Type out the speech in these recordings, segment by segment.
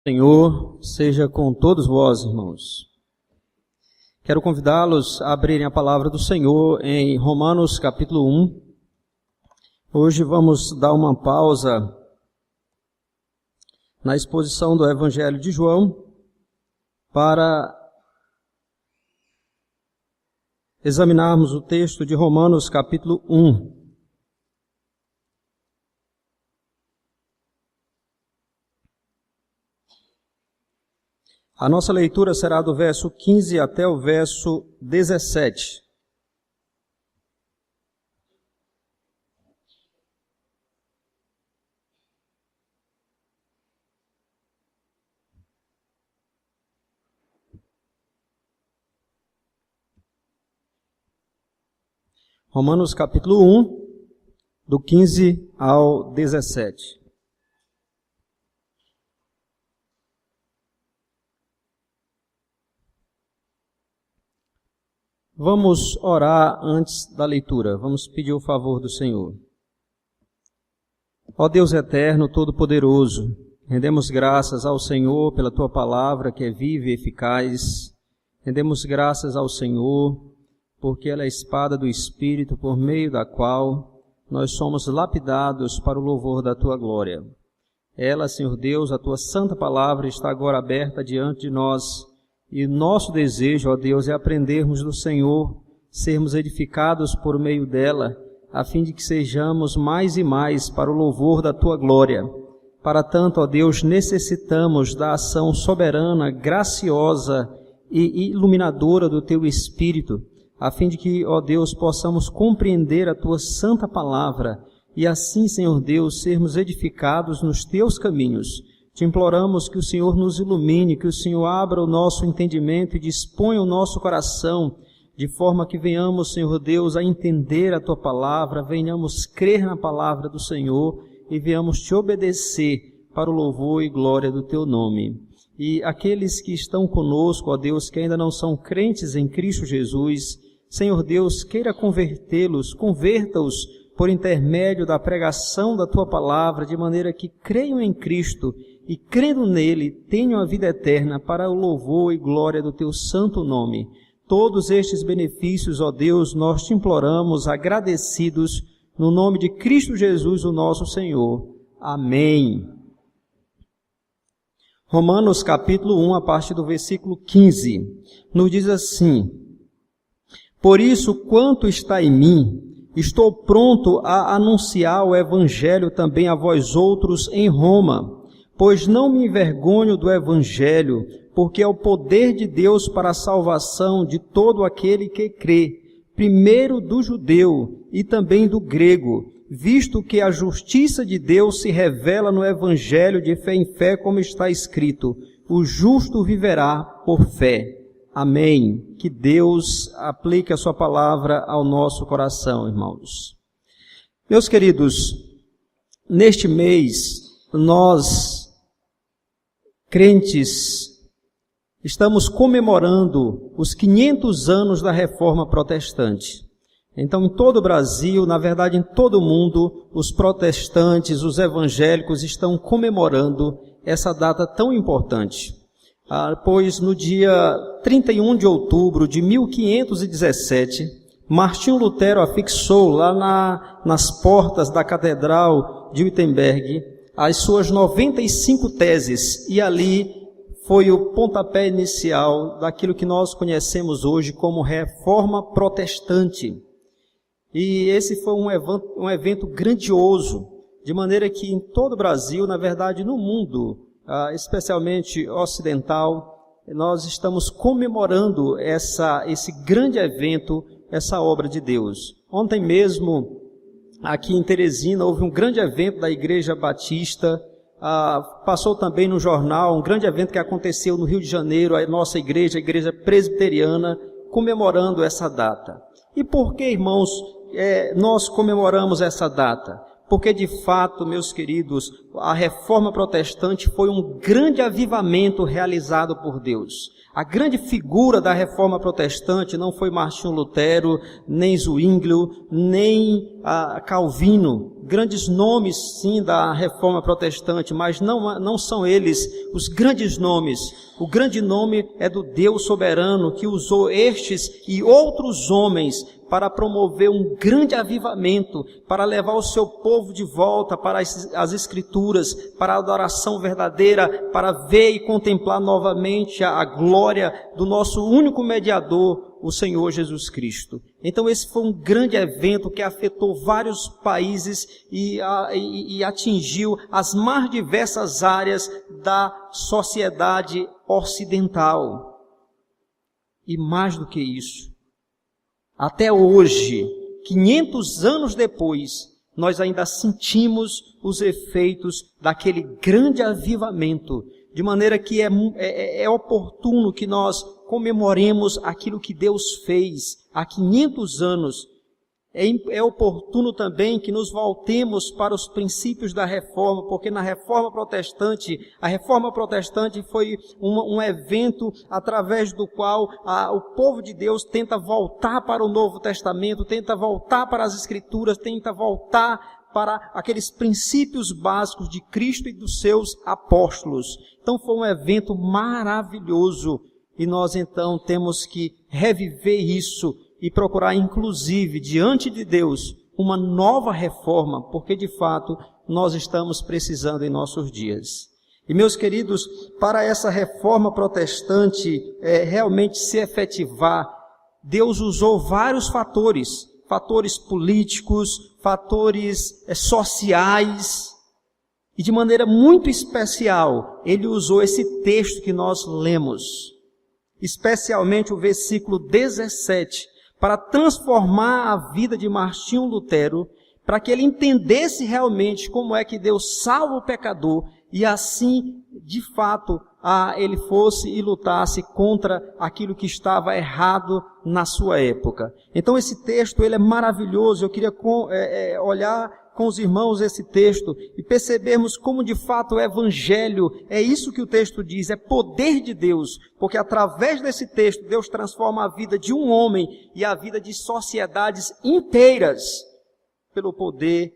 Senhor, seja com todos vós, irmãos. Quero convidá-los a abrirem a palavra do Senhor em Romanos capítulo 1. Hoje vamos dar uma pausa na exposição do Evangelho de João para examinarmos o texto de Romanos capítulo 1. A nossa leitura será do verso 15 até o verso 17. Romanos capítulo 1, do 15 ao 17. Vamos orar antes da leitura. Vamos pedir o favor do Senhor. Ó Deus eterno, todo-poderoso, rendemos graças ao Senhor pela Tua palavra que é viva e eficaz. Rendemos graças ao Senhor porque ela é a espada do Espírito por meio da qual nós somos lapidados para o louvor da Tua glória. Ela, Senhor Deus, a Tua santa palavra está agora aberta diante de nós. E nosso desejo, ó Deus, é aprendermos do Senhor, sermos edificados por meio dela, a fim de que sejamos mais e mais para o louvor da Tua glória. Para tanto, ó Deus, necessitamos da ação soberana, graciosa e iluminadora do Teu Espírito, a fim de que, ó Deus, possamos compreender a Tua santa palavra e assim, Senhor Deus, sermos edificados nos Teus caminhos. Te imploramos que o Senhor nos ilumine, que o Senhor abra o nosso entendimento e disponha o nosso coração, de forma que venhamos, Senhor Deus, a entender a Tua palavra, venhamos crer na palavra do Senhor e venhamos Te obedecer para o louvor e glória do Teu nome. E aqueles que estão conosco, ó Deus, que ainda não são crentes em Cristo Jesus, Senhor Deus, queira convertê-los, converta-os por intermédio da pregação da Tua palavra, de maneira que creiam em Cristo e, crendo nele, tenham a vida eterna para o louvor e glória do Teu santo nome. Todos estes benefícios, ó Deus, nós Te imploramos, agradecidos, no nome de Cristo Jesus, o nosso Senhor. Amém. Romanos capítulo 1, a partir do versículo 15, nos diz assim: Por isso, quanto está em mim, estou pronto a anunciar o Evangelho também a vós outros em Roma, pois não me envergonho do Evangelho, porque é o poder de Deus para a salvação de todo aquele que crê, primeiro do judeu e também do grego, visto que a justiça de Deus se revela no Evangelho de fé em fé, como está escrito, o justo viverá por fé. Amém. Que Deus aplique a sua palavra ao nosso coração, irmãos. Meus queridos, neste mês, nós, crentes, estamos comemorando os 500 anos da Reforma Protestante. Então, em todo o Brasil, na verdade, em todo o mundo, os protestantes, os evangélicos estão comemorando essa data tão importante. Pois no dia 31 de outubro de 1517, Martinho Lutero afixou lá nas portas da Catedral de Wittenberg as suas 95 teses, e ali foi o pontapé inicial daquilo que nós conhecemos hoje como Reforma Protestante. E esse foi um evento grandioso, de maneira que em todo o Brasil, na verdade no mundo, especialmente ocidental, nós estamos comemorando esse grande evento, essa obra de Deus. Ontem mesmo, aqui em Teresina, houve um grande evento da Igreja Batista, passou também no jornal um grande evento que aconteceu no Rio de Janeiro, a nossa igreja, a Igreja Presbiteriana, comemorando essa data. E por que, irmãos, nós comemoramos essa data? porque de fato, meus queridos, a reforma protestante foi um grande avivamento realizado por Deus. A grande figura da reforma protestante não foi Martinho Lutero, nem Zwinglio, nem Calvino. Grandes nomes, sim, da reforma protestante, mas não são eles os grandes nomes. O grande nome é do Deus soberano que usou estes e outros homens para promover um grande avivamento, para levar o seu povo de volta para as Escrituras, para a adoração verdadeira, para ver e contemplar novamente a glória do nosso único mediador, o Senhor Jesus Cristo. Então esse foi um grande evento que afetou vários países e atingiu as mais diversas áreas da sociedade ocidental. E mais do que isso, até hoje, 500 anos depois, nós ainda sentimos os efeitos daquele grande avivamento, de maneira que é oportuno que nós comemoremos aquilo que Deus fez há 500 anos. É oportuno também que nos voltemos para os princípios da reforma, porque na reforma protestante, a reforma protestante foi um evento através do qual o povo de Deus tenta voltar para o Novo Testamento, tenta voltar para as Escrituras, tenta voltar para aqueles princípios básicos de Cristo e dos seus apóstolos. Então foi um evento maravilhoso e nós então temos que reviver isso e procurar, inclusive, diante de Deus, uma nova reforma, porque, de fato, nós estamos precisando em nossos dias. E, meus queridos, para essa reforma protestante realmente se efetivar, Deus usou vários fatores políticos, fatores sociais, e de maneira muito especial, Ele usou esse texto que nós lemos, especialmente o versículo 17, para transformar a vida de Martinho Lutero, para que ele entendesse realmente como é que Deus salva o pecador e assim, de fato, ele fosse e lutasse contra aquilo que estava errado na sua época. Então esse texto ele é maravilhoso. Eu queria olhar com os irmãos esse texto e percebermos como de fato o Evangelho, é isso que o texto diz, é poder de Deus, porque através desse texto Deus transforma a vida de um homem e a vida de sociedades inteiras pelo poder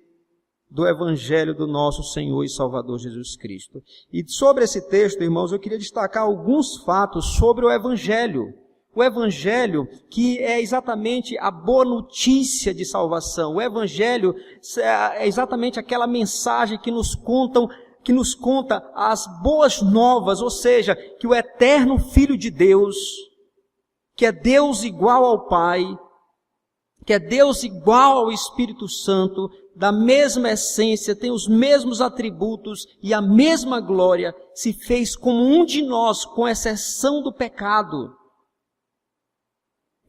do Evangelho do nosso Senhor e Salvador Jesus Cristo. E sobre esse texto, irmãos, eu queria destacar alguns fatos sobre o Evangelho. O Evangelho, que é exatamente a boa notícia de salvação. O Evangelho é exatamente aquela mensagem que nos conta as boas novas, ou seja, que o eterno Filho de Deus, que é Deus igual ao Pai, que é Deus igual ao Espírito Santo, da mesma essência, tem os mesmos atributos e a mesma glória, se fez como um de nós, com exceção do pecado.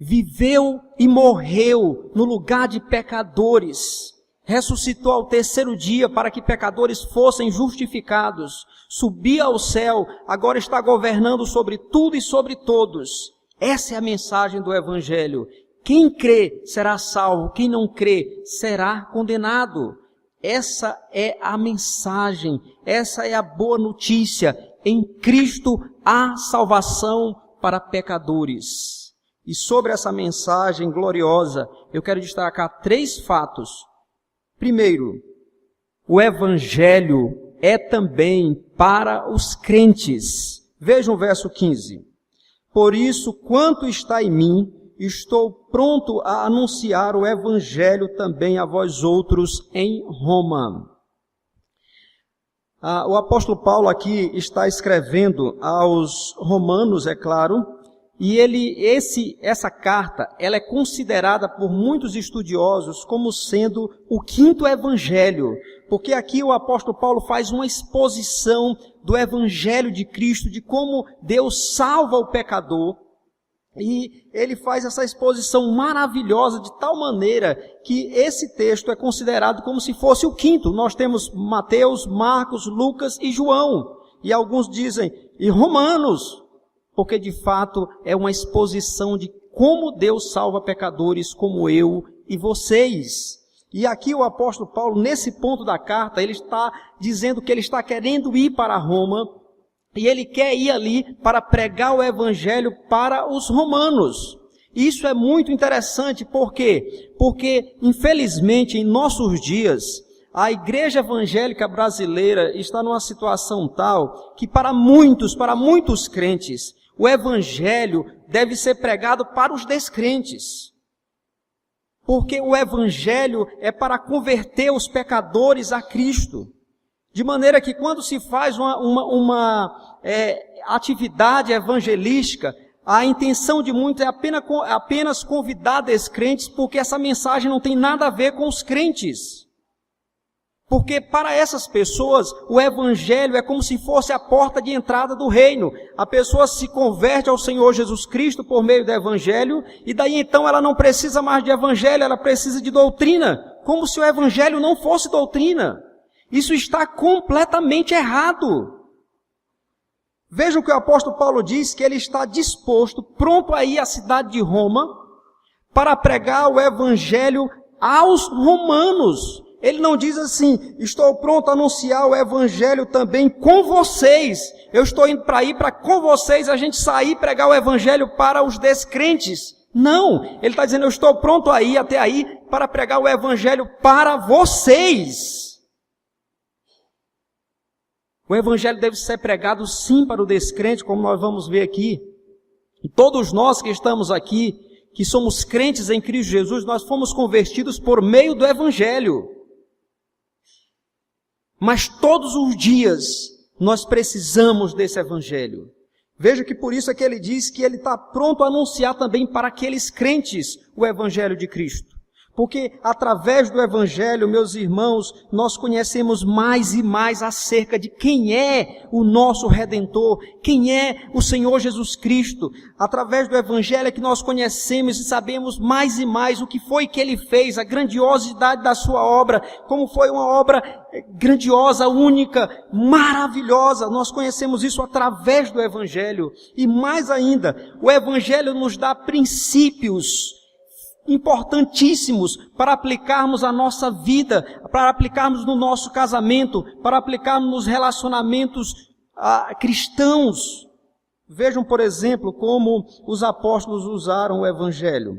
Viveu e morreu no lugar de pecadores, ressuscitou ao terceiro dia para que pecadores fossem justificados, subiu ao céu, agora está governando sobre tudo e sobre todos. Essa é a mensagem do Evangelho. Quem crê será salvo, quem não crê será condenado. Essa é a mensagem, essa é a boa notícia. Em Cristo há salvação para pecadores. E sobre essa mensagem gloriosa, eu quero destacar 3 fatos. Primeiro, o Evangelho é também para os crentes. Vejam o verso 15. Por isso, quanto está em mim, estou pronto a anunciar o Evangelho também a vós outros em Roma. O apóstolo Paulo aqui está escrevendo aos romanos, é claro, e essa carta, ela é considerada por muitos estudiosos como sendo o 5º evangelho, porque aqui o apóstolo Paulo faz uma exposição do evangelho de Cristo, de como Deus salva o pecador, e ele faz essa exposição maravilhosa de tal maneira que esse texto é considerado como se fosse o 5º. Nós temos Mateus, Marcos, Lucas e João, e alguns dizem, e Romanos, porque de fato é uma exposição de como Deus salva pecadores como eu e vocês. E aqui o apóstolo Paulo, nesse ponto da carta, ele está dizendo que ele está querendo ir para Roma, e ele quer ir ali para pregar o evangelho para os romanos. Isso é muito interessante, por quê? Porque, infelizmente, em nossos dias, a igreja evangélica brasileira está numa situação tal que para muitos crentes, o evangelho deve ser pregado para os descrentes. Porque o evangelho é para converter os pecadores a Cristo. De maneira que quando se faz uma atividade evangelística, a intenção de muitos é apenas convidar descrentes, porque essa mensagem não tem nada a ver com os crentes. Porque para essas pessoas, o evangelho é como se fosse a porta de entrada do reino. A pessoa se converte ao Senhor Jesus Cristo por meio do evangelho, e daí então ela não precisa mais de evangelho, ela precisa de doutrina, como se o evangelho não fosse doutrina. Isso está completamente errado. Vejam que o apóstolo Paulo diz que ele está disposto, pronto a ir à cidade de Roma, para pregar o evangelho aos romanos. Ele não diz assim, estou pronto a anunciar o evangelho também com vocês. Eu estou indo para com vocês a gente sair e pregar o evangelho para os descrentes. Não, ele está dizendo, eu estou pronto a ir até aí para pregar o evangelho para vocês. O evangelho deve ser pregado sim para o descrente, como nós vamos ver aqui. E todos nós que estamos aqui, que somos crentes em Cristo Jesus, nós fomos convertidos por meio do evangelho. Mas todos os dias nós precisamos desse evangelho. Veja que por isso é que ele diz que ele está pronto a anunciar também para aqueles crentes o evangelho de Cristo. Porque através do evangelho, meus irmãos, nós conhecemos mais e mais acerca de quem é o nosso Redentor, quem é o Senhor Jesus Cristo. Através do evangelho é que nós conhecemos e sabemos mais e mais o que foi que ele fez, a grandiosidade da sua obra, como foi uma obra grandiosa, única, maravilhosa. Nós conhecemos isso através do evangelho. E mais ainda, o evangelho nos dá princípios importantíssimos para aplicarmos a nossa vida, para aplicarmos no nosso casamento, para aplicarmos nos relacionamentos cristãos. Vejam, por exemplo, como os apóstolos usaram o evangelho.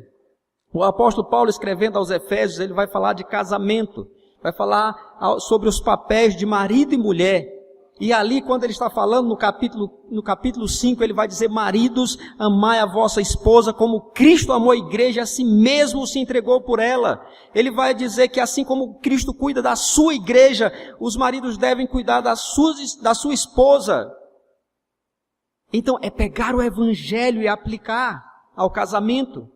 O apóstolo Paulo, escrevendo aos Efésios, ele vai falar de casamento, vai falar sobre os papéis de marido e mulher. E ali, quando ele está falando no capítulo 5, ele vai dizer, maridos, amai a vossa esposa como Cristo amou a igreja, assim mesmo se entregou por ela. Ele vai dizer que assim como Cristo cuida da sua igreja, os maridos devem cuidar da sua esposa. Então, é pegar o evangelho e aplicar ao casamento.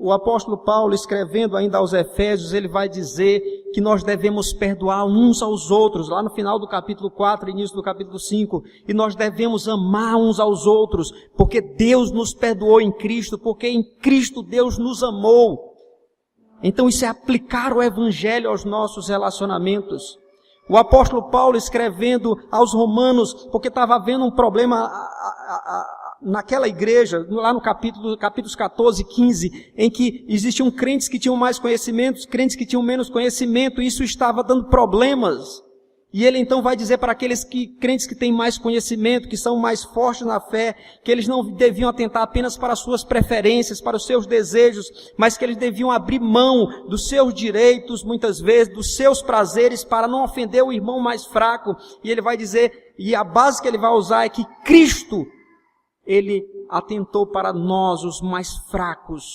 O apóstolo Paulo, escrevendo ainda aos Efésios, ele vai dizer que nós devemos perdoar uns aos outros, lá no final do capítulo 4, início do capítulo 5, e nós devemos amar uns aos outros, porque Deus nos perdoou em Cristo, porque em Cristo Deus nos amou. Então isso é aplicar o evangelho aos nossos relacionamentos. O apóstolo Paulo, escrevendo aos romanos, porque estava havendo um problema naquela igreja, lá no capítulos 14 e 15, em que existiam crentes que tinham mais conhecimentos, crentes que tinham menos conhecimento, e isso estava dando problemas. E ele então vai dizer para aqueles crentes que têm mais conhecimento, que são mais fortes na fé, que eles não deviam atentar apenas para as suas preferências, para os seus desejos, mas que eles deviam abrir mão dos seus direitos, muitas vezes, dos seus prazeres, para não ofender o irmão mais fraco. E ele vai dizer, e a base que ele vai usar é que Cristo, ele atentou para nós, os mais fracos,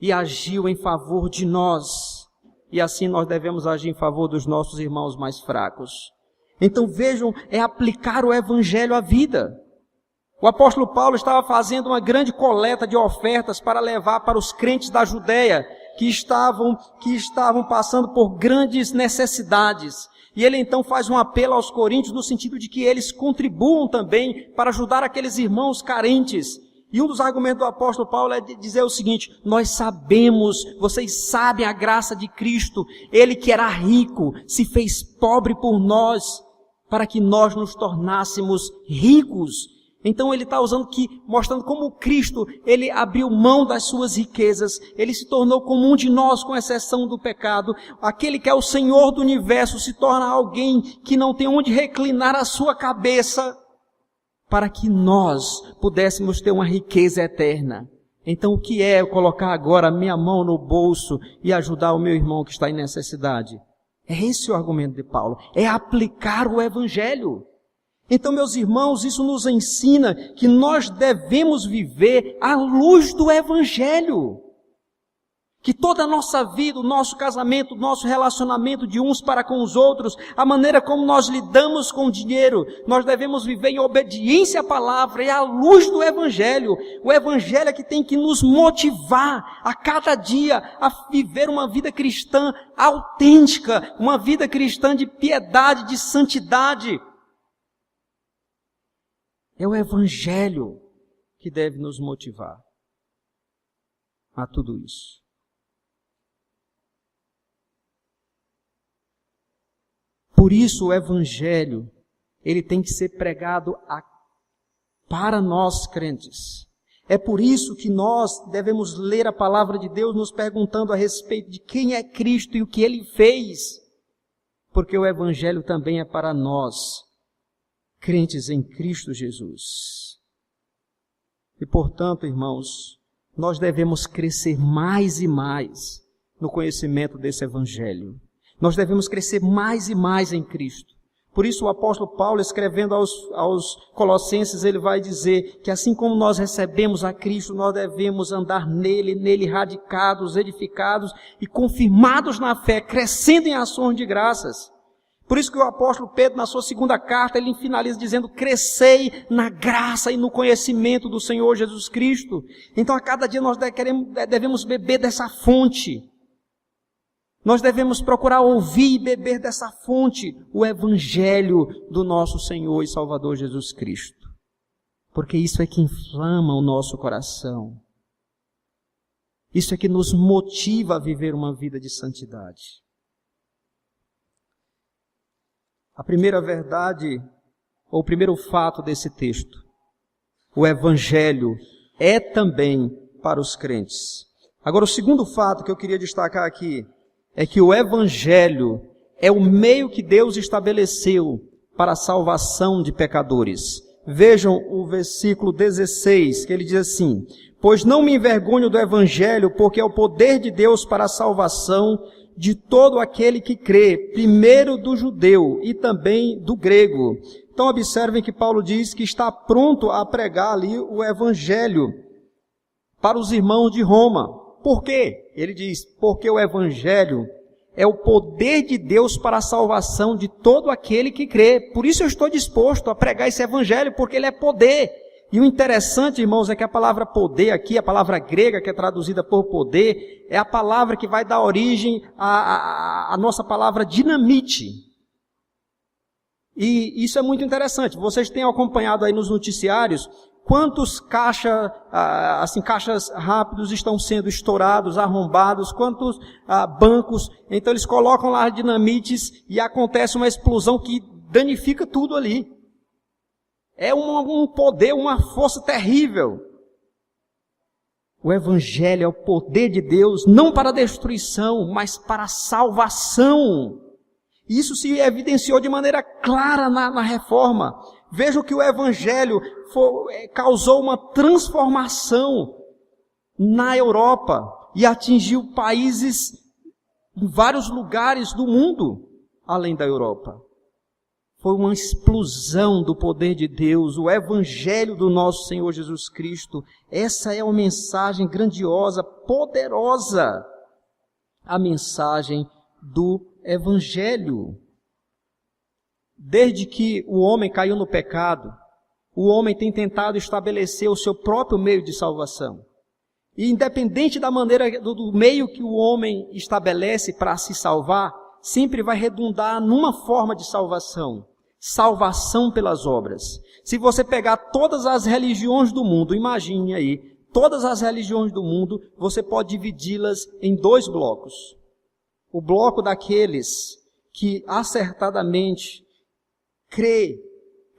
e agiu em favor de nós. E assim nós devemos agir em favor dos nossos irmãos mais fracos. Então vejam, é aplicar o evangelho à vida. O apóstolo Paulo estava fazendo uma grande coleta de ofertas para levar para os crentes da Judeia, que estavam passando por grandes necessidades. E ele então faz um apelo aos coríntios no sentido de que eles contribuam também para ajudar aqueles irmãos carentes. E um dos argumentos do apóstolo Paulo é dizer o seguinte, nós sabemos, vocês sabem a graça de Cristo, Ele que era rico, se fez pobre por nós, para que nós nos tornássemos ricos. Então ele está mostrando como Cristo, ele abriu mão das suas riquezas, ele se tornou como um de nós, com exceção do pecado. Aquele que é o Senhor do universo se torna alguém que não tem onde reclinar a sua cabeça, para que nós pudéssemos ter uma riqueza eterna. Então o que é eu colocar agora a minha mão no bolso e ajudar o meu irmão que está em necessidade? É esse o argumento de Paulo, é aplicar o Evangelho. Então, meus irmãos, isso nos ensina que nós devemos viver à luz do Evangelho. Que toda a nossa vida, o nosso casamento, o nosso relacionamento de uns para com os outros, a maneira como nós lidamos com o dinheiro, nós devemos viver em obediência à palavra e à luz do Evangelho. O Evangelho é que tem que nos motivar a cada dia a viver uma vida cristã autêntica, uma vida cristã de piedade, de santidade. É o Evangelho que deve nos motivar a tudo isso. Por isso o Evangelho, ele tem que ser pregado para nós crentes. É por isso que nós devemos ler a palavra de Deus nos perguntando a respeito de quem é Cristo e o que Ele fez. Porque o Evangelho também é para nós, crentes em Cristo Jesus. E portanto, irmãos, nós devemos crescer mais e mais no conhecimento desse Evangelho. Nós devemos crescer mais e mais em Cristo. Por isso o apóstolo Paulo, escrevendo aos Colossenses, ele vai dizer que assim como nós recebemos a Cristo, nós devemos andar nele radicados, edificados e confirmados na fé, crescendo em ações de graças. Por isso que o apóstolo Pedro, na sua segunda carta, ele finaliza dizendo: crescei na graça e no conhecimento do Senhor Jesus Cristo. Então a cada dia nós devemos beber dessa fonte. Nós devemos procurar ouvir e beber dessa fonte, o Evangelho do nosso Senhor e Salvador Jesus Cristo. Porque isso é que inflama o nosso coração. Isso é que nos motiva a viver uma vida de santidade. A primeira verdade, ou o primeiro fato desse texto, o Evangelho é também para os crentes. Agora, o segundo fato que eu queria destacar aqui é que o Evangelho é o meio que Deus estabeleceu para a salvação de pecadores. Vejam o versículo 16, que ele diz assim: pois não me envergonho do Evangelho, porque é o poder de Deus para a salvação de todo aquele que crê, primeiro do judeu e também do grego. Então observem que Paulo diz que está pronto a pregar ali o Evangelho para os irmãos de Roma. Por quê? Ele diz, porque o Evangelho é o poder de Deus para a salvação de todo aquele que crê. Por isso eu estou disposto a pregar esse Evangelho, porque ele é poder. E o interessante, irmãos, é que a palavra poder aqui, a palavra grega que é traduzida por poder, é a palavra que vai dar origem à nossa palavra dinamite. E isso é muito interessante. Vocês têm acompanhado aí nos noticiários quantos caixas rápidos estão sendo estourados, arrombados, quantos bancos. Então eles colocam lá dinamites e acontece uma explosão que danifica tudo ali. É um poder, uma força terrível. O Evangelho é o poder de Deus, não para a destruição, mas para a salvação. Isso se evidenciou de maneira clara na Reforma. Vejam que o Evangelho causou uma transformação na Europa e atingiu países em vários lugares do mundo, além da Europa. Foi uma explosão do poder de Deus, o Evangelho do nosso Senhor Jesus Cristo. Essa é uma mensagem grandiosa, poderosa. A mensagem do Evangelho. Desde que o homem caiu no pecado, o homem tem tentado estabelecer o seu próprio meio de salvação. E independente da maneira, do meio que o homem estabelece para se salvar, sempre vai redundar numa forma de salvação. Salvação pelas obras. Se você pegar todas as religiões do mundo, imagine aí, todas as religiões do mundo, você pode dividi-las em dois blocos. O bloco daqueles que acertadamente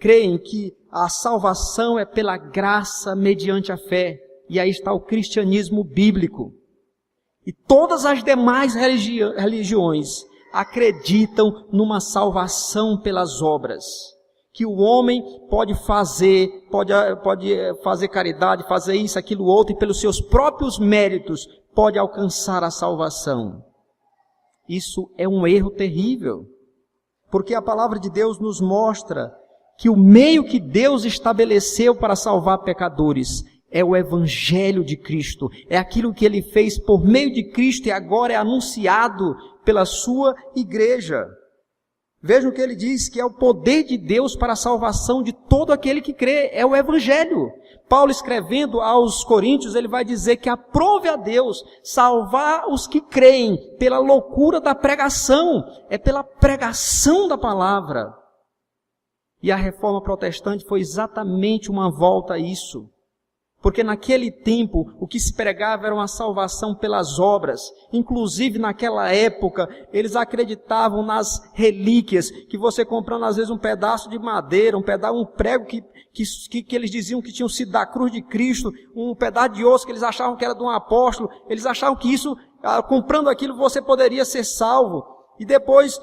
creem que a salvação é pela graça mediante a fé. E aí está o cristianismo bíblico. E todas as demais religiões acreditam numa salvação pelas obras. Que o homem pode fazer caridade, fazer isso, aquilo, outro, e pelos seus próprios méritos pode alcançar a salvação. Isso é um erro terrível. Porque a palavra de Deus nos mostra que o meio que Deus estabeleceu para salvar pecadores é o Evangelho de Cristo. É aquilo que Ele fez por meio de Cristo e agora é anunciado pela sua igreja. Vejam que Ele diz que é o poder de Deus para a salvação de todo aquele que crê. É o Evangelho. Paulo, escrevendo aos Coríntios, ele vai dizer que aprove a Deus salvar os que creem pela loucura da pregação. É pela pregação da palavra. E a reforma protestante foi exatamente uma volta a isso. Porque naquele tempo, o que se pregava era uma salvação pelas obras. Inclusive, naquela época, eles acreditavam nas relíquias, que você comprando às vezes um pedaço de madeira, um prego que eles diziam que tinham sido da cruz de Cristo, um pedaço de osso que eles achavam que era de um apóstolo, eles achavam que isso, comprando aquilo, você poderia ser salvo. E depois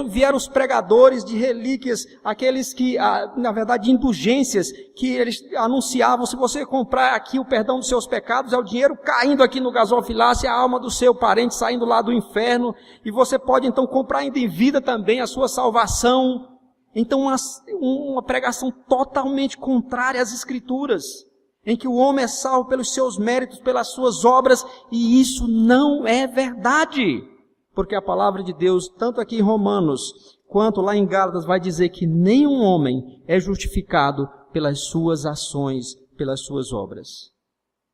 vieram os pregadores de relíquias, aqueles que, na verdade, indulgências, que eles anunciavam: se você comprar aqui o perdão dos seus pecados, é o dinheiro caindo aqui no gasofilácio, a alma do seu parente saindo lá do inferno, e você pode então comprar ainda em vida também a sua salvação. Então uma pregação totalmente contrária às Escrituras, em que o homem é salvo pelos seus méritos, pelas suas obras, e isso não é verdade. Porque a palavra de Deus, tanto aqui em Romanos, quanto lá em Gálatas, vai dizer que nenhum homem é justificado pelas suas ações, pelas suas obras.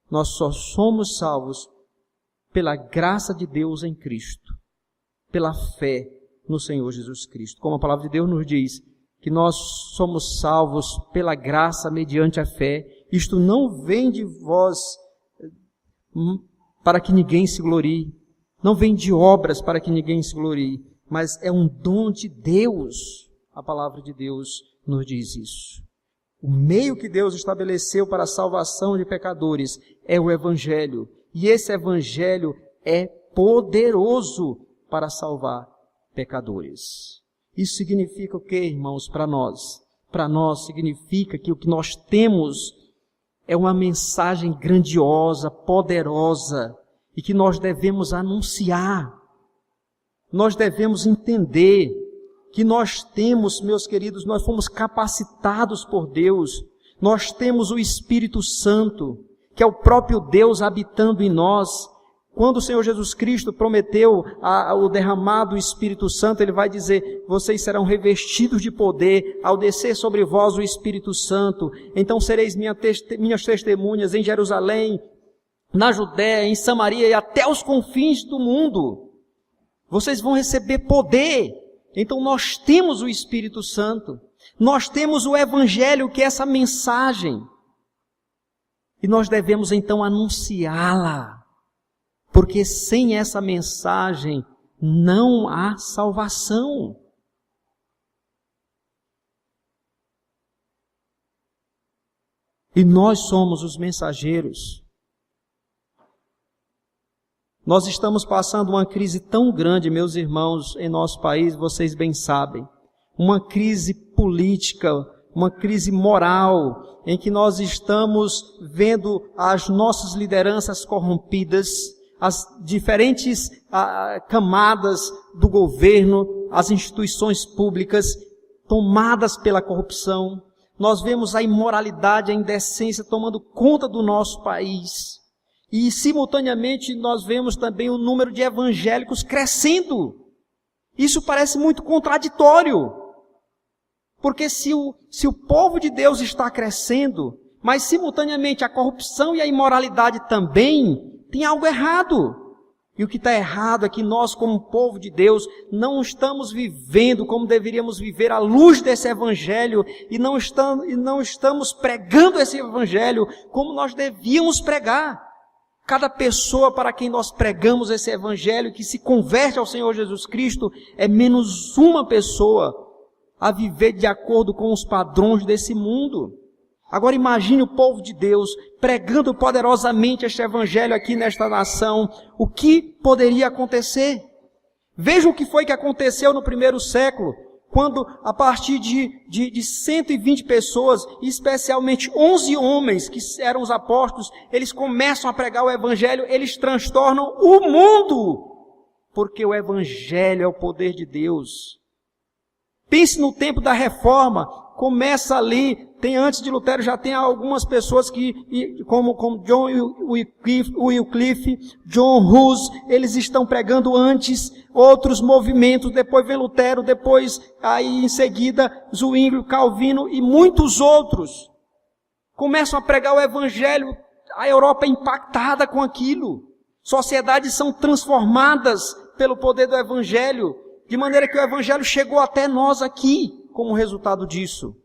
Nós só somos salvos pela graça de Deus em Cristo, pela fé no Senhor Jesus Cristo. Como a palavra de Deus nos diz, que nós somos salvos pela graça mediante a fé. Isto não vem de vós para que ninguém se glorie. Não vem de obras para que ninguém se glorie, mas é um dom de Deus. A palavra de Deus nos diz isso. O meio que Deus estabeleceu para a salvação de pecadores é o Evangelho. E esse Evangelho é poderoso para salvar pecadores. Isso significa o quê, irmãos, para nós? Para nós significa que o que nós temos é uma mensagem grandiosa, poderosa, e que nós devemos anunciar. Nós devemos entender que nós temos, meus queridos, nós fomos capacitados por Deus. Nós temos o Espírito Santo, que é o próprio Deus habitando em nós. Quando o Senhor Jesus Cristo prometeu o derramado do Espírito Santo, Ele vai dizer: vocês serão revestidos de poder ao descer sobre vós o Espírito Santo. Então sereis minhas testemunhas em Jerusalém, na Judéia, em Samaria e até os confins do mundo. Vocês vão receber poder. Então nós temos o Espírito Santo. Nós temos o Evangelho, que é essa mensagem. E nós devemos então anunciá-la. Porque sem essa mensagem não há salvação. E nós somos os mensageiros. Nós estamos passando uma crise tão grande, meus irmãos, em nosso país, vocês bem sabem. Uma crise política, uma crise moral, em que nós estamos vendo as nossas lideranças corrompidas, as diferentes camadas do governo, as instituições públicas tomadas pela corrupção. Nós vemos a imoralidade, a indecência tomando conta do nosso país. E, simultaneamente, nós vemos também o número de evangélicos crescendo. Isso parece muito contraditório. Porque se o povo de Deus está crescendo, mas, simultaneamente, a corrupção e a imoralidade também, tem algo errado. E o que está errado é que nós, como povo de Deus, não estamos vivendo como deveríamos viver à luz desse Evangelho e não estamos pregando esse Evangelho como nós devíamos pregar. Cada pessoa para quem nós pregamos esse Evangelho, que se converte ao Senhor Jesus Cristo, é menos uma pessoa a viver de acordo com os padrões desse mundo. Agora imagine o povo de Deus pregando poderosamente este evangelho aqui nesta nação. O que poderia acontecer? Veja o que foi que aconteceu no primeiro século, quando a partir de 120 pessoas, especialmente 11 homens que eram os apóstolos, eles começam a pregar o evangelho, eles transtornam o mundo, porque o evangelho é o poder de Deus. Pense no tempo da reforma, começa ali, tem antes de Lutero, já tem algumas pessoas que, como John Wycliffe, John Hus, eles estão pregando antes, outros movimentos, depois vem Lutero, depois aí em seguida Zwinglio, Calvino e muitos outros. Começam a pregar o evangelho, a Europa é impactada com aquilo. Sociedades são transformadas pelo poder do evangelho, de maneira que o evangelho chegou até nós aqui, como resultado disso.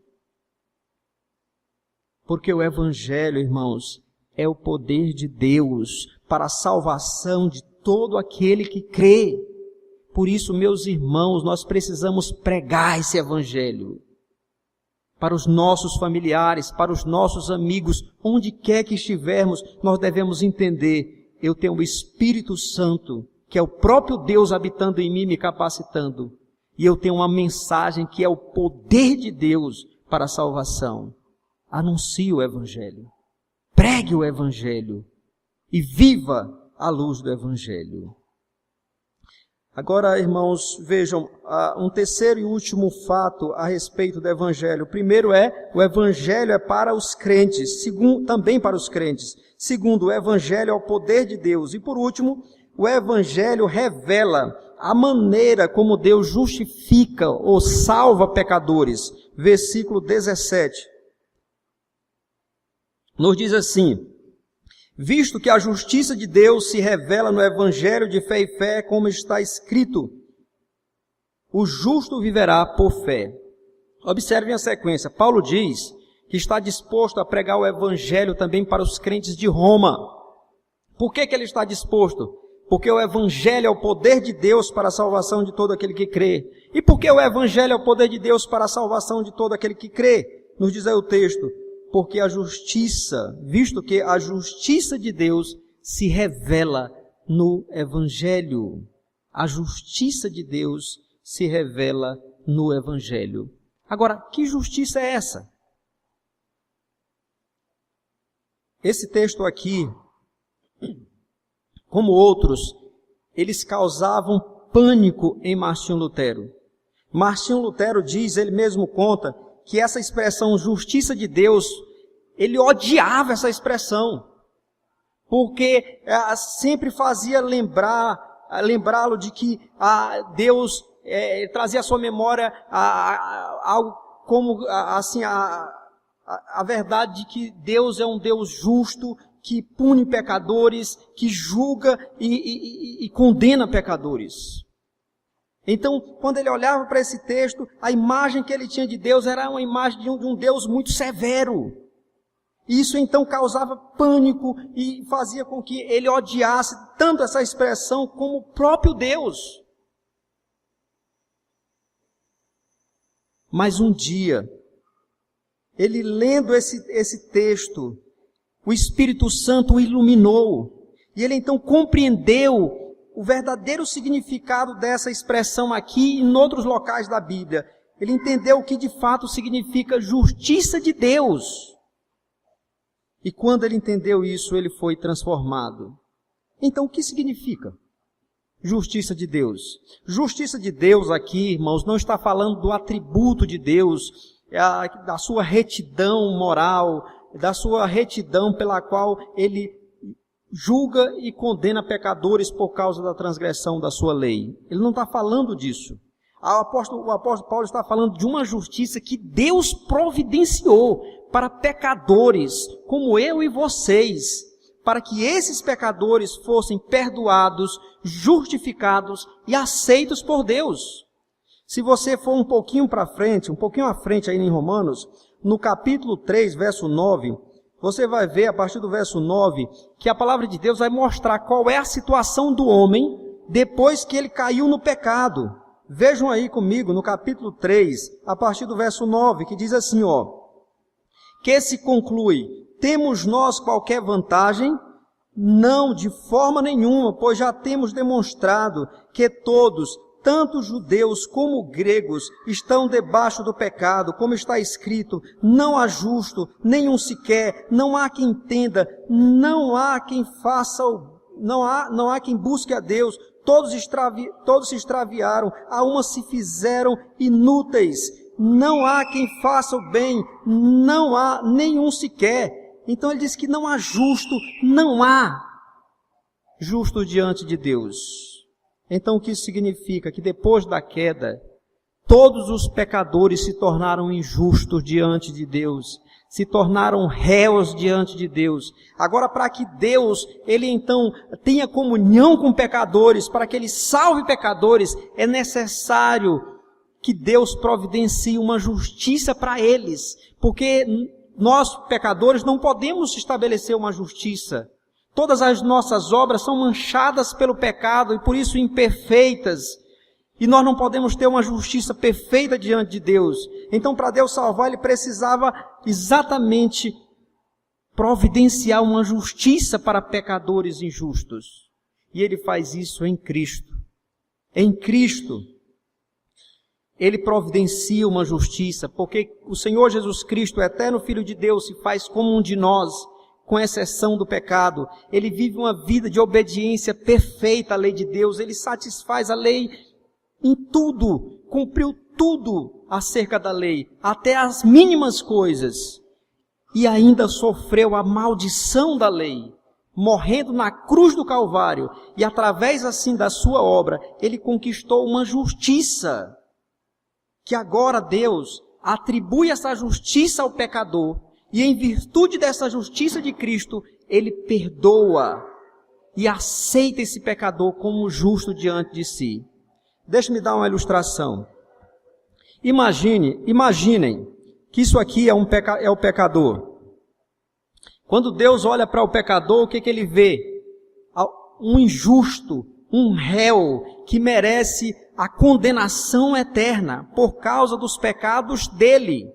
Porque o evangelho, irmãos, é o poder de Deus para a salvação de todo aquele que crê. Por isso, meus irmãos, nós precisamos pregar esse evangelho para os nossos familiares, para os nossos amigos, onde quer que estivermos, nós devemos entender, eu tenho o Espírito Santo, que é o próprio Deus habitando em mim, me capacitando. E eu tenho uma mensagem que é o poder de Deus para a salvação. Anuncie o evangelho. Pregue o evangelho. E viva a luz do evangelho. Agora, irmãos, vejam, um terceiro e último fato a respeito do evangelho. O primeiro o evangelho é para os crentes. Segundo, também para os crentes. Segundo, o evangelho é o poder de Deus. E por último, o evangelho revela a maneira como Deus justifica ou salva pecadores. Versículo 17. Nos diz assim: visto que a justiça de Deus se revela no evangelho de fé e fé, como está escrito, o justo viverá por fé. Observem a sequência. Paulo diz que está disposto a pregar o evangelho também para os crentes de Roma. Por que ele está disposto? Porque o evangelho é o poder de Deus para a salvação de todo aquele que crê. E por que o evangelho é o poder de Deus para a salvação de todo aquele que crê? Nos diz aí o texto: porque a justiça, visto que a justiça de Deus se revela no evangelho. A justiça de Deus se revela no evangelho. Agora, que justiça é essa? Esse texto aqui, como outros, eles causavam pânico em Martinho Lutero. Martinho Lutero diz, ele mesmo conta, que essa expressão justiça de Deus, ele odiava essa expressão, porque sempre fazia lembrá-lo de que Deus trazia à sua memória algo como assim a verdade de que Deus é um Deus justo, que pune pecadores, que julga e condena pecadores. Então, quando ele olhava para esse texto, a imagem que ele tinha de Deus era uma imagem de um Deus muito severo. Isso então causava pânico e fazia com que ele odiasse tanto essa expressão como o próprio Deus. Mas um dia, ele lendo esse texto, o Espírito Santo o iluminou, e ele então compreendeu o verdadeiro significado dessa expressão aqui e em outros locais da Bíblia. Ele entendeu o que de fato significa justiça de Deus. E quando ele entendeu isso, ele foi transformado. Então, o que significa justiça de Deus? Justiça de Deus aqui, irmãos, não está falando do atributo de Deus, da sua retidão moral, da sua retidão pela qual ele julga e condena pecadores por causa da transgressão da sua lei. Ele não está falando disso. O apóstolo Paulo está falando de uma justiça que Deus providenciou para pecadores como eu e vocês, para que esses pecadores fossem perdoados, justificados e aceitos por Deus. Se você for um pouquinho à frente aí em Romanos, no capítulo 3, verso 9, você vai ver a partir do verso 9, que a palavra de Deus vai mostrar qual é a situação do homem depois que ele caiu no pecado. Vejam aí comigo no capítulo 3, a partir do verso 9, que diz assim, que se conclui: temos nós qualquer vantagem? Não, de forma nenhuma, pois já temos demonstrado que todos, tanto judeus como gregos, estão debaixo do pecado, como está escrito: não há justo, nenhum sequer, não há quem entenda, não há quem faça, não há quem busque a Deus, todos se extraviaram, a uma se fizeram inúteis, não há quem faça o bem, não há nenhum sequer. Então ele diz que não há justo, não há justo diante de Deus. Então o que isso significa? Que depois da queda, todos os pecadores se tornaram injustos diante de Deus, se tornaram réus diante de Deus. Agora, para que Deus, Ele então tenha comunhão com pecadores, para que Ele salve pecadores, é necessário que Deus providencie uma justiça para eles, porque nós, pecadores, não podemos estabelecer uma justiça. Todas as nossas obras são manchadas pelo pecado e por isso imperfeitas. E nós não podemos ter uma justiça perfeita diante de Deus. Então, para Deus salvar, Ele precisava exatamente providenciar uma justiça para pecadores injustos. E Ele faz isso em Cristo. Em Cristo, Ele providencia uma justiça, porque o Senhor Jesus Cristo, o eterno Filho de Deus, se faz como um de nós, com exceção do pecado. Ele vive uma vida de obediência perfeita à lei de Deus. Ele satisfaz a lei em tudo, cumpriu tudo acerca da lei, até as mínimas coisas. E ainda sofreu a maldição da lei, morrendo na cruz do Calvário. E através assim da sua obra, Ele conquistou uma justiça, que agora Deus atribui essa justiça ao pecador, e em virtude dessa justiça de Cristo, Ele perdoa e aceita esse pecador como justo diante de si. Deixe-me dar uma ilustração. Imaginem que isso aqui é o pecador. Quando Deus olha para o pecador, o que Ele vê? Um injusto, um réu que merece a condenação eterna por causa dos pecados dele.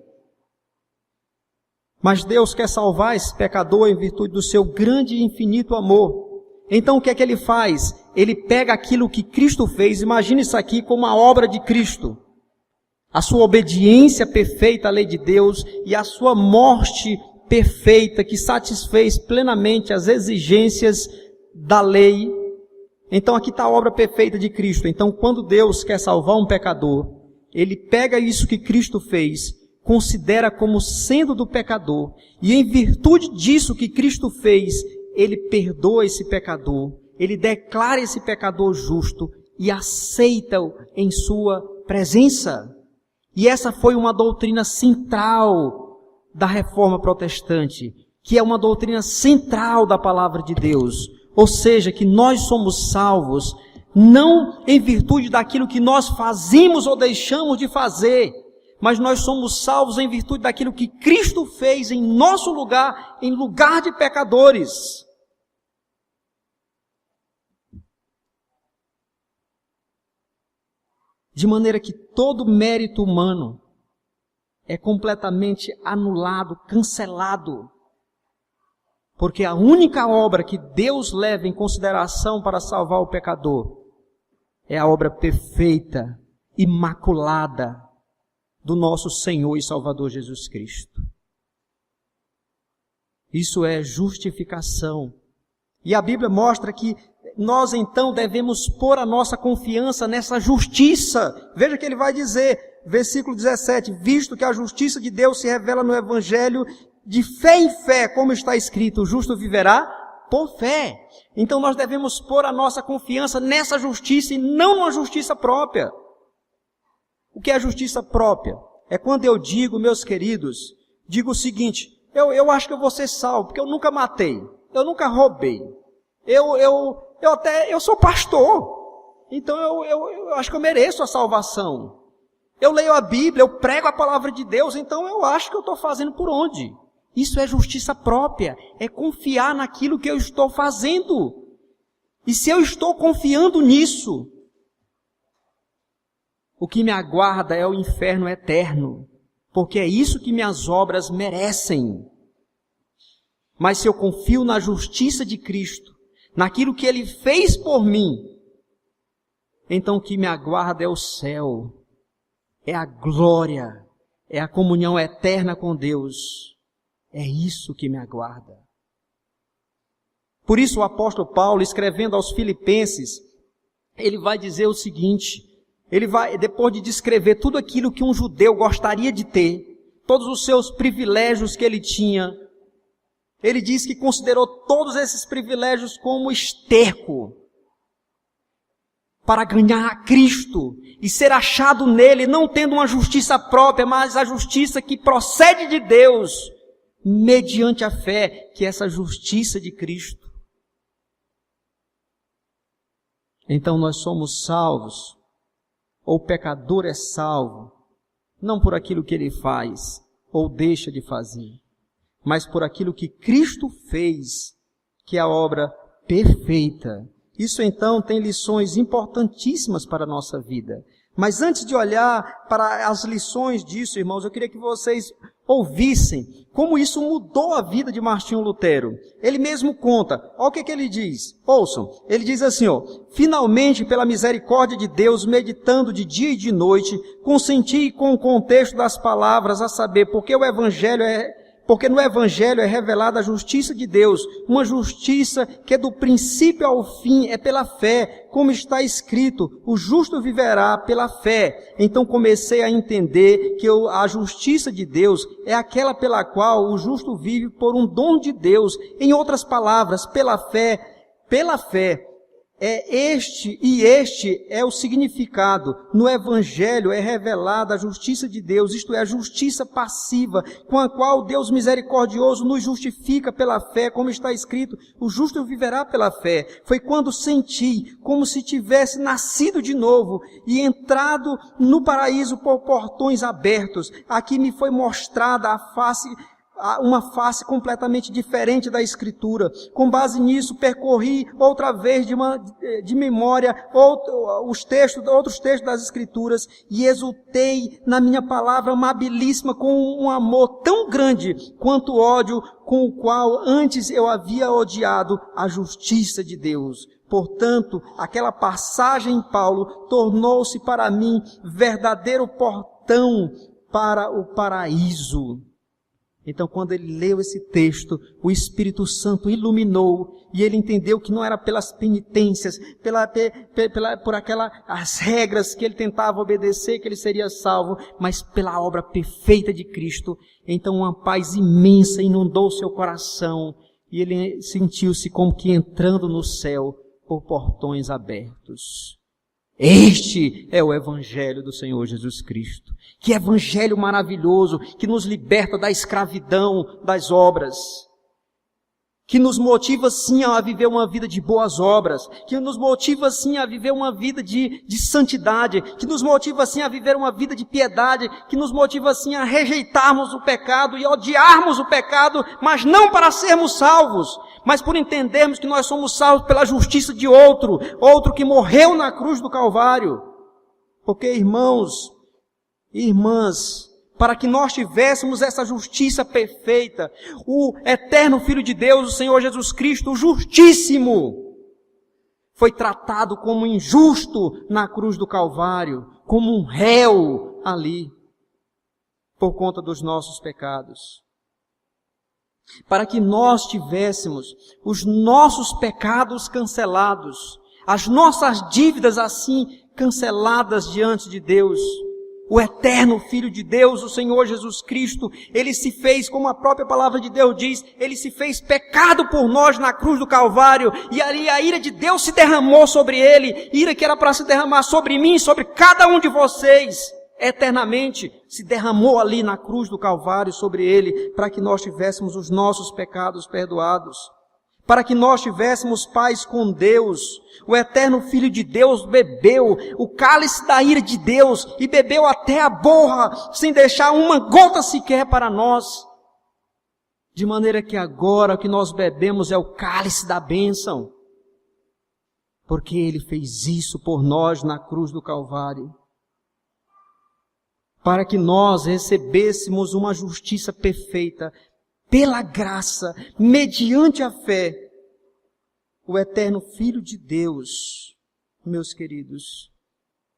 Mas Deus quer salvar esse pecador em virtude do seu grande e infinito amor. Então o que é que Ele faz? Ele pega aquilo que Cristo fez, imagine isso aqui como a obra de Cristo. A sua obediência perfeita à lei de Deus e a sua morte perfeita que satisfez plenamente as exigências da lei. Então aqui está a obra perfeita de Cristo. Então quando Deus quer salvar um pecador, Ele pega isso que Cristo fez, considera como sendo do pecador, e em virtude disso que Cristo fez, Ele perdoa esse pecador, Ele declara esse pecador justo e aceita-o em sua presença. E essa foi uma doutrina central da Reforma Protestante, que é uma doutrina central da Palavra de Deus. Ou seja, que nós somos salvos não em virtude daquilo que nós fazemos ou deixamos de fazer, mas nós somos salvos em virtude daquilo que Cristo fez em nosso lugar, em lugar de pecadores. De maneira que todo mérito humano é completamente anulado, cancelado. Porque a única obra que Deus leva em consideração para salvar o pecador é a obra perfeita, imaculada do nosso Senhor e Salvador Jesus Cristo. Isso é justificação. E a Bíblia mostra que nós então devemos pôr a nossa confiança nessa justiça. Veja que ele vai dizer, versículo 17, visto que a justiça de Deus se revela no Evangelho, de fé em fé, como está escrito, o justo viverá por fé. Então nós devemos pôr a nossa confiança nessa justiça e não numa justiça própria. O que é justiça própria? É quando eu digo, meus queridos, digo o seguinte, eu acho que eu vou ser salvo, porque eu nunca matei, eu nunca roubei, eu sou pastor, então eu acho que eu mereço a salvação. Eu leio a Bíblia, eu prego a palavra de Deus, então eu acho que eu estou fazendo por onde? Isso é justiça própria, é confiar naquilo que eu estou fazendo. E se eu estou confiando nisso, O que me aguarda é o inferno eterno, porque é isso que minhas obras merecem. Mas se eu confio na justiça de Cristo, naquilo que Ele fez por mim, então o que me aguarda é o céu, é a glória, é a comunhão eterna com Deus. É isso que me aguarda. Por isso o apóstolo Paulo, escrevendo aos Filipenses, ele vai dizer o seguinte, ele vai, depois de descrever tudo aquilo que um judeu gostaria de ter, todos os seus privilégios que ele tinha, ele diz que considerou todos esses privilégios como esterco para ganhar a Cristo e ser achado nele, não tendo uma justiça própria, mas a justiça que procede de Deus, mediante a fé, que é essa justiça de Cristo. Então nós somos salvos, ou o pecador é salvo, não por aquilo que ele faz ou deixa de fazer, mas por aquilo que Cristo fez, que é a obra perfeita. Isso então tem lições importantíssimas para a nossa vida. Mas antes de olhar para as lições disso, irmãos, eu queria que vocês ouvissem como isso mudou a vida de Martinho Lutero. Ele mesmo conta, olha o que ele diz, ouçam, ele diz assim, finalmente pela misericórdia de Deus, meditando de dia e de noite, consenti com o contexto das palavras, a saber, porque no Evangelho é revelada a justiça de Deus, uma justiça que é do princípio ao fim, é pela fé, como está escrito, o justo viverá pela fé. Então comecei a entender que a justiça de Deus é aquela pela qual o justo vive por um dom de Deus. Em outras palavras, pela fé. Este é o significado. No Evangelho é revelada a justiça de Deus, isto é, a justiça passiva, com a qual Deus misericordioso nos justifica pela fé, como está escrito, o justo viverá pela fé. Foi quando senti como se tivesse nascido de novo e entrado no paraíso por portões abertos. Aqui me foi mostrada uma face completamente diferente da Escritura. Com base nisso, percorri outra vez de memória outros textos das Escrituras e exultei na minha palavra amabilíssima com um amor tão grande quanto o ódio com o qual antes eu havia odiado a justiça de Deus. Portanto, aquela passagem em Paulo tornou-se para mim verdadeiro portão para o paraíso. Então, quando ele leu esse texto, o Espírito Santo iluminou e ele entendeu que não era pelas penitências, por as regras que ele tentava obedecer, que ele seria salvo, mas pela obra perfeita de Cristo. Então, uma paz imensa inundou seu coração e ele sentiu-se como que entrando no céu por portões abertos. Este é o Evangelho do Senhor Jesus Cristo. Que Evangelho maravilhoso, que nos liberta da escravidão das obras, que nos motiva sim a viver uma vida de boas obras, que nos motiva sim a viver uma vida de santidade, que nos motiva sim a viver uma vida de piedade, que nos motiva sim a rejeitarmos o pecado e odiarmos o pecado, mas não para sermos salvos, mas por entendermos que nós somos salvos pela justiça de outro que morreu na cruz do Calvário. Porque, irmãos e irmãs, para que nós tivéssemos essa justiça perfeita, o eterno Filho de Deus, o Senhor Jesus Cristo, o justíssimo, foi tratado como injusto na cruz do Calvário, como um réu ali, por conta dos nossos pecados. Para que nós tivéssemos os nossos pecados cancelados, as nossas dívidas assim canceladas diante de Deus. O eterno Filho de Deus, o Senhor Jesus Cristo, Ele se fez, como a própria palavra de Deus diz, Ele se fez pecado por nós na cruz do Calvário, e ali a ira de Deus se derramou sobre Ele, ira que era para se derramar sobre mim, sobre cada um de vocês, eternamente, se derramou ali na cruz do Calvário sobre Ele, para que nós tivéssemos os nossos pecados perdoados, para que nós tivéssemos paz com Deus. O eterno Filho de Deus bebeu o cálice da ira de Deus e bebeu até a borra, sem deixar uma gota sequer para nós. De maneira que agora o que nós bebemos é o cálice da bênção, porque Ele fez isso por nós na cruz do Calvário. para que nós recebêssemos uma justiça perfeita, pela graça, mediante a fé, o eterno Filho de Deus, meus queridos,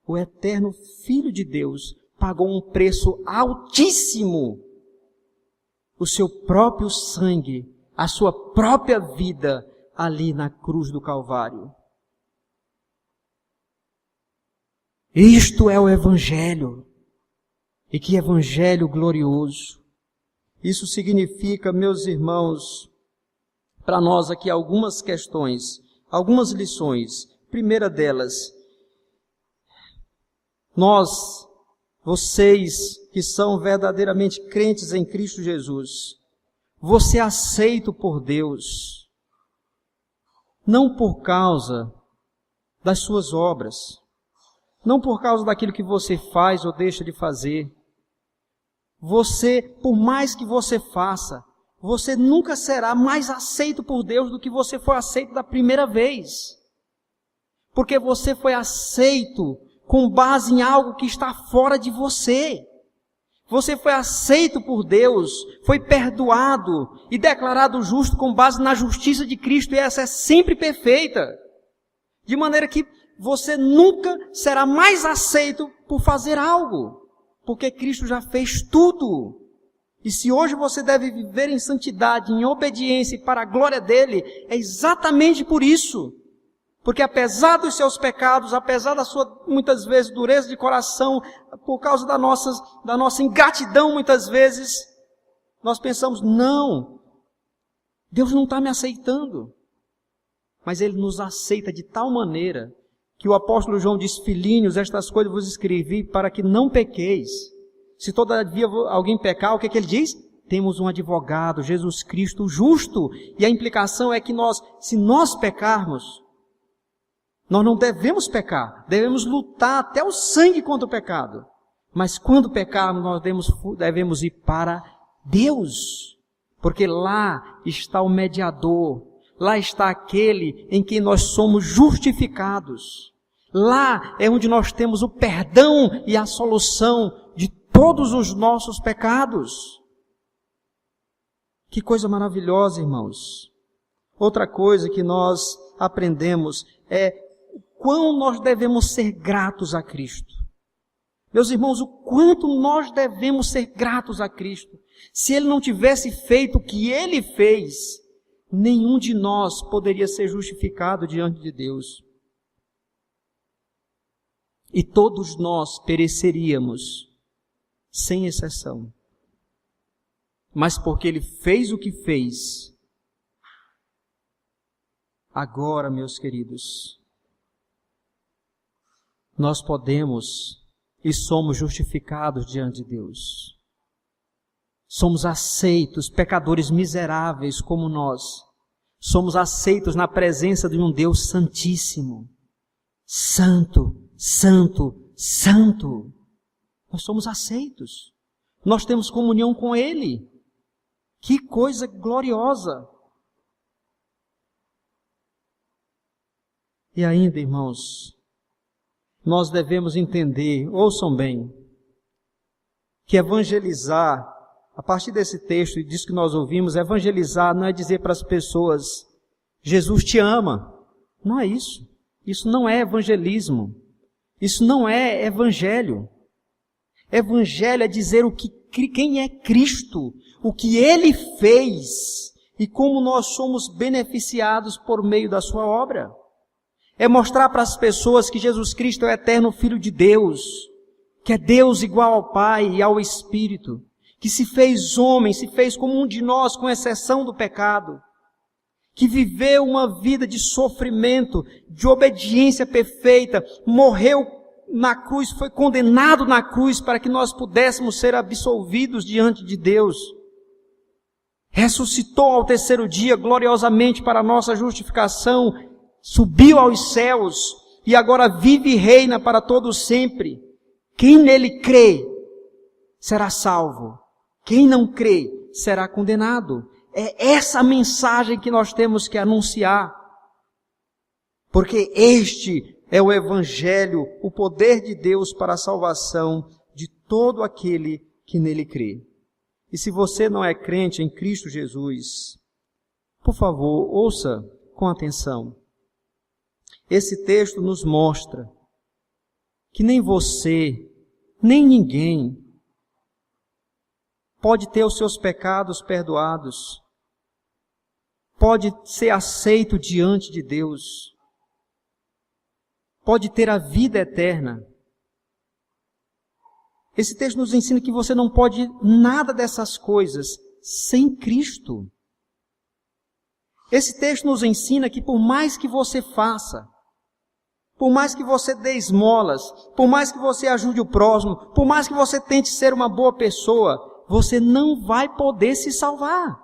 o eterno Filho de Deus pagou um preço altíssimo, o seu próprio sangue, a sua própria vida ali na cruz do Calvário. Isto é o Evangelho. E que Evangelho glorioso. Isso significa, meus irmãos, para nós aqui algumas questões, algumas lições. Primeira delas, nós, vocês que são verdadeiramente crentes em Cristo Jesus, você é aceito por Deus, não por causa das suas obras, não por causa daquilo que você faz ou deixa de fazer. Você, por mais que você faça, você nunca será mais aceito por Deus do que você foi aceito da primeira vez. Porque você foi aceito com base em algo que está fora de você. Você foi aceito por Deus, foi perdoado e declarado justo com base na justiça de Cristo, e essa é sempre perfeita. De maneira que você nunca será mais aceito por fazer algo, porque Cristo já fez tudo. E se hoje você deve viver em santidade, em obediência e para a glória dele, é exatamente por isso. Porque apesar dos seus pecados, apesar da sua, muitas vezes, dureza de coração, por causa da nossa ingratidão, muitas vezes, nós pensamos, não, Deus não está me aceitando. Mas Ele nos aceita de tal maneira que o apóstolo João diz, filhinhos, estas coisas vos escrevi para que não pequeis. Se todavia alguém pecar, o que é que ele diz? Temos um advogado, Jesus Cristo, justo. E a implicação é que se nós pecarmos, nós não devemos pecar, devemos lutar até o sangue contra o pecado. Mas quando pecarmos, nós devemos ir para Deus, porque lá está o mediador, lá está aquele em quem nós somos justificados. Lá é onde nós temos o perdão e a solução de todos os nossos pecados. Que coisa maravilhosa, irmãos. Outra coisa que nós aprendemos é quão nós devemos ser gratos a Cristo. Meus irmãos, o quanto nós devemos ser gratos a Cristo. Se Ele não tivesse feito o que Ele fez, nenhum de nós poderia ser justificado diante de Deus. E todos nós pereceríamos, sem exceção. Mas porque Ele fez o que fez, agora, meus queridos, nós podemos e somos justificados diante de Deus. Somos aceitos, pecadores miseráveis como nós. Somos aceitos na presença de um Deus santíssimo. Santo, santo, santo. Nós somos aceitos. Nós temos comunhão com Ele. Que coisa gloriosa! E ainda, irmãos, nós devemos entender, ouçam bem, que evangelizar, a partir desse texto e disso que nós ouvimos, evangelizar não é dizer para as pessoas, Jesus te ama. Não é isso. Isso não é evangelismo. Isso não é evangelho. Evangelho é dizer quem é Cristo, o que Ele fez e como nós somos beneficiados por meio da sua obra. É mostrar para as pessoas que Jesus Cristo é o eterno Filho de Deus, que é Deus igual ao Pai e ao Espírito, que se fez homem, se fez como um de nós, com exceção do pecado, que viveu uma vida de sofrimento, de obediência perfeita, morreu na cruz, foi condenado na cruz para que nós pudéssemos ser absolvidos diante de Deus. Ressuscitou ao terceiro dia gloriosamente para a nossa justificação, subiu aos céus e agora vive e reina para todo sempre. Quem nele crê será salvo. Quem não crê será condenado. É essa a mensagem que nós temos que anunciar. Porque este é o Evangelho, o poder de Deus para a salvação de todo aquele que nele crê. E se você não é crente em Cristo Jesus, por favor, ouça com atenção. Esse texto nos mostra que nem você, nem ninguém pode ter os seus pecados perdoados, pode ser aceito diante de Deus, pode ter a vida eterna. Esse texto nos ensina que você não pode nada dessas coisas sem Cristo. Esse texto nos ensina que por mais que você faça, por mais que você dê esmolas, por mais que você ajude o próximo, por mais que você tente ser uma boa pessoa, você não vai poder se salvar.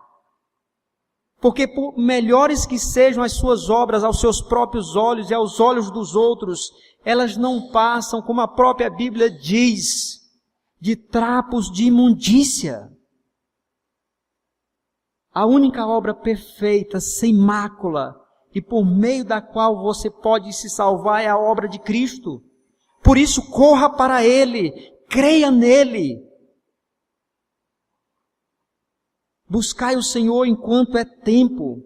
Porque por melhores que sejam as suas obras aos seus próprios olhos e aos olhos dos outros, elas não passam, como a própria Bíblia diz, de trapos de imundícia. A única obra perfeita, sem mácula, e por meio da qual você pode se salvar é a obra de Cristo. Por isso, corra para Ele, creia nele. Buscai o Senhor enquanto é tempo.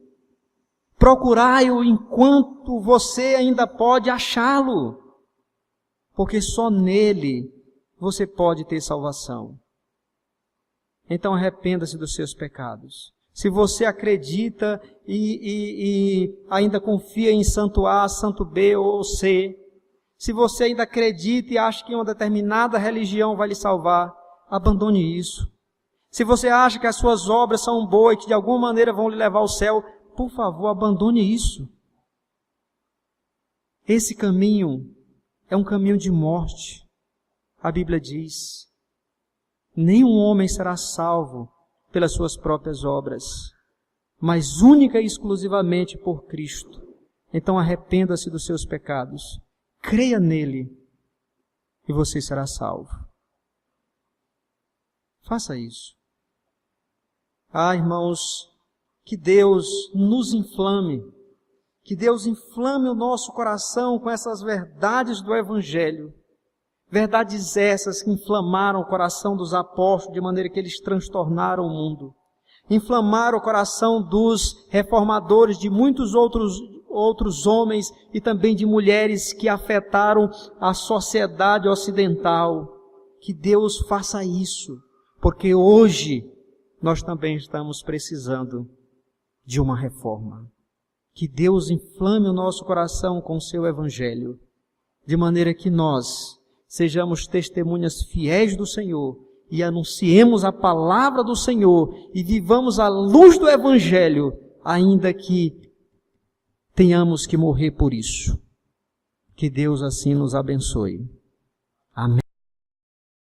Procurai-o enquanto você ainda pode achá-lo. Porque só nele você pode ter salvação. Então arrependa-se dos seus pecados. Se você acredita e ainda confia em santo A, santo B ou C, se você ainda acredita e acha que uma determinada religião vai lhe salvar, abandone isso. Se você acha que as suas obras são boas e que de alguma maneira vão lhe levar ao céu, por favor, abandone isso. Esse caminho é um caminho de morte. A Bíblia diz: nenhum homem será salvo pelas suas próprias obras, mas única e exclusivamente por Cristo. Então arrependa-se dos seus pecados, creia nele e você será salvo. Faça isso. Ah, irmãos, que Deus nos inflame, que Deus inflame o nosso coração com essas verdades do Evangelho. Verdades essas que inflamaram o coração dos apóstolos de maneira que eles transtornaram o mundo. Inflamaram o coração dos reformadores, de muitos outros homens e também de mulheres que afetaram a sociedade ocidental. Que Deus faça isso, porque hoje nós também estamos precisando de uma reforma. Que Deus inflame o nosso coração com o seu Evangelho, de maneira que nós sejamos testemunhas fiéis do Senhor e anunciemos a palavra do Senhor e vivamos à luz do Evangelho, ainda que tenhamos que morrer por isso. Que Deus assim nos abençoe.